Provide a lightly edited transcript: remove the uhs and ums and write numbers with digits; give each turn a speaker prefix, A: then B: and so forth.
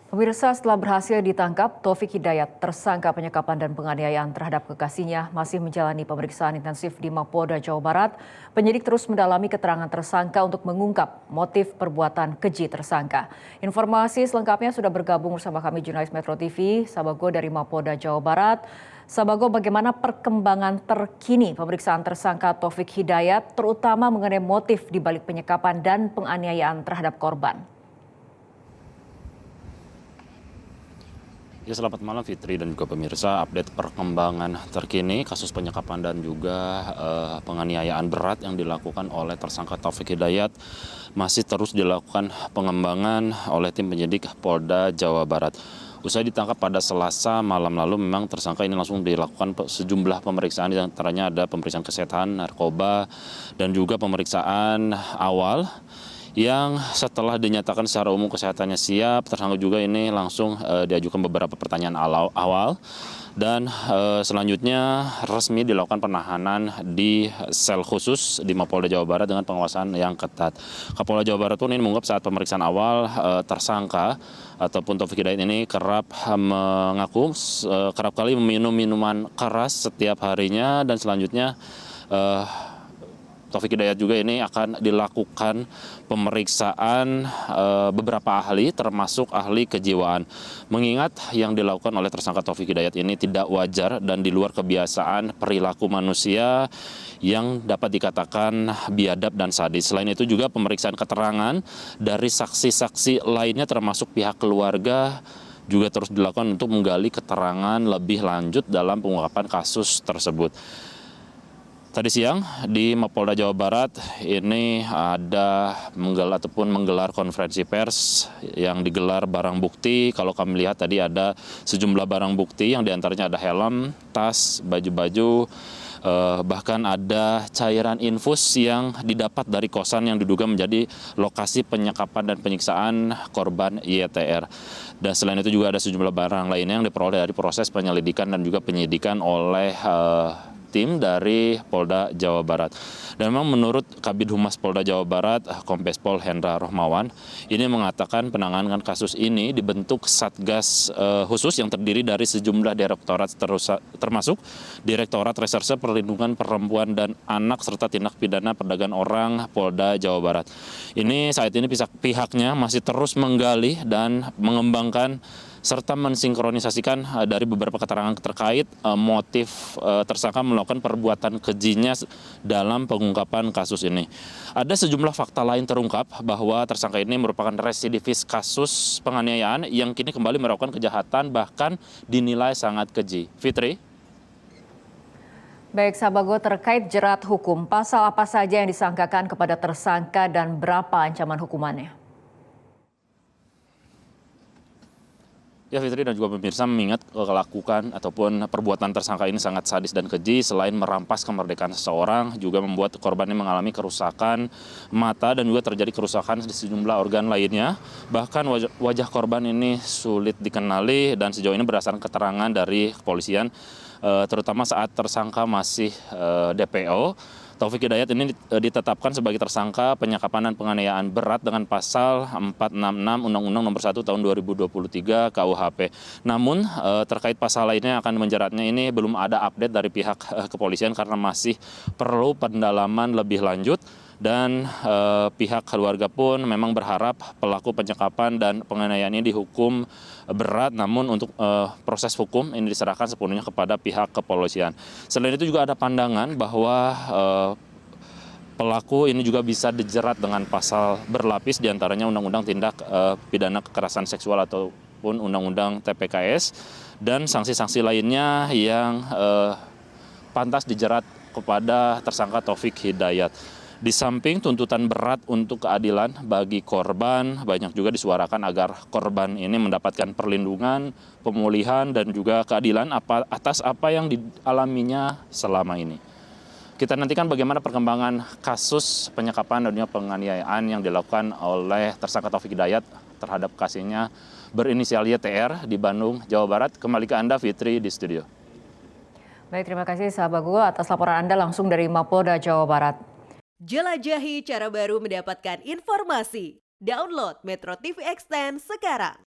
A: Pemirsa, setelah berhasil ditangkap, Taufik Hidayat, tersangka penyekapan dan penganiayaan terhadap kekasihnya, masih menjalani pemeriksaan intensif di Mapolda Jawa Barat. Penyidik terus mendalami keterangan tersangka untuk mengungkap motif perbuatan keji tersangka. Informasi selengkapnya sudah bergabung bersama kami jurnalis Metro TV, Sabago dari Mapolda Jawa Barat. Sabago, bagaimana perkembangan terkini pemeriksaan tersangka Taufik Hidayat, terutama mengenai motif di balik penyekapan dan penganiayaan terhadap korban?
B: Ya, selamat malam Fitri dan juga pemirsa. Update perkembangan terkini kasus penyekapan dan juga penganiayaan berat yang dilakukan oleh tersangka Taufik Hidayat masih terus dilakukan pengembangan oleh tim penyidik Polda Jawa Barat. Usai ditangkap pada Selasa malam lalu, memang tersangka ini langsung dilakukan sejumlah pemeriksaan, di antaranya ada pemeriksaan kesehatan, narkoba, dan juga pemeriksaan awal yang setelah dinyatakan secara umum kesehatannya siap, tersangka juga ini langsung diajukan beberapa pertanyaan awal dan selanjutnya resmi dilakukan penahanan di sel khusus di Mapolda Jawa Barat dengan pengawasan yang ketat. Kapolda Jawa Barat pun ini mengungkap saat pemeriksaan awal tersangka ataupun Taufik Hidayat ini kerap mengaku kerap kali meminum minuman keras setiap harinya, dan selanjutnya Taufik Hidayat juga ini akan dilakukan pemeriksaan beberapa ahli, termasuk ahli kejiwaan. Mengingat yang dilakukan oleh tersangka Taufik Hidayat ini tidak wajar dan di luar kebiasaan perilaku manusia yang dapat dikatakan biadab dan sadis. Selain itu juga pemeriksaan keterangan dari saksi-saksi lainnya termasuk pihak keluarga juga terus dilakukan untuk menggali keterangan lebih lanjut dalam pengungkapan kasus tersebut. Tadi siang di Mapolda Jawa Barat ini ada menggelar konferensi pers yang digelar barang bukti. Kalau kami lihat tadi ada sejumlah barang bukti yang diantaranya ada helm, tas, baju-baju, bahkan ada cairan infus yang didapat dari kosan yang diduga menjadi lokasi penyekapan dan penyiksaan korban YTR. Dan selain itu juga ada sejumlah barang lainnya yang diperoleh dari proses penyelidikan dan juga penyidikan oleh tim dari Polda Jawa Barat. Dan memang menurut Kabid Humas Polda Jawa Barat, Kombes Pol Hendra Rohmawan, ini mengatakan penanganan kasus ini dibentuk Satgas khusus yang terdiri dari sejumlah direktorat termasuk Direktorat Reserse Perlindungan Perempuan dan Anak serta Tindak Pidana Perdagangan Orang Polda Jawa Barat. Ini saat ini pihaknya masih terus menggali dan mengembangkan serta mensinkronisasikan dari beberapa keterangan terkait motif tersangka melakukan perbuatan kejinya dalam pengungkapan kasus ini. Ada sejumlah fakta lain terungkap bahwa tersangka ini merupakan residivis kasus penganiayaan yang kini kembali melakukan kejahatan bahkan dinilai sangat keji. Fitri?
A: Baik, Sabago, terkait jerat hukum, pasal apa saja yang disangkakan kepada tersangka dan berapa ancaman hukumannya?
B: Ya, Fitri dan juga pemirsa, mengingat kelakuan ataupun perbuatan tersangka ini sangat sadis dan keji, selain merampas kemerdekaan seseorang, juga membuat korbannya mengalami kerusakan mata dan juga terjadi kerusakan di sejumlah organ lainnya. Bahkan wajah korban ini sulit dikenali dan sejauh ini berdasarkan keterangan dari kepolisian, terutama saat tersangka masih DPO, Taufik Hidayat ini ditetapkan sebagai tersangka penyekapan dan penganiayaan berat dengan pasal 466 Undang-Undang Nomor 1 Tahun 2023 KUHP. Namun terkait pasal lainnya akan menjeratnya ini belum ada update dari pihak kepolisian karena masih perlu pendalaman lebih lanjut. Dan pihak keluarga pun memang berharap pelaku penyekapan dan penganiayaan ini dihukum berat, namun untuk proses hukum ini diserahkan sepenuhnya kepada pihak kepolisian. Selain itu juga ada pandangan bahwa pelaku ini juga bisa dijerat dengan pasal berlapis, diantaranya Undang-Undang Tindak Pidana Kekerasan Seksual ataupun Undang-Undang TPKS, dan sanksi-sanksi lainnya yang pantas dijerat kepada tersangka Taufik Hidayat. Di samping tuntutan berat untuk keadilan bagi korban, banyak juga disuarakan agar korban ini mendapatkan perlindungan, pemulihan, dan juga keadilan atas apa yang dialaminya selama ini. Kita nantikan bagaimana perkembangan kasus penyekapan dan penganiayaan yang dilakukan oleh tersangka Taufik Hidayat terhadap kasihnya berinisial YTR di Bandung, Jawa Barat. Kembali ke Anda, Fitri, di studio.
A: Baik, terima kasih Sabago atas laporan Anda langsung dari Mapolda Jawa Barat.
C: Jelajahi cara baru mendapatkan informasi. Download Metro TV Extend sekarang.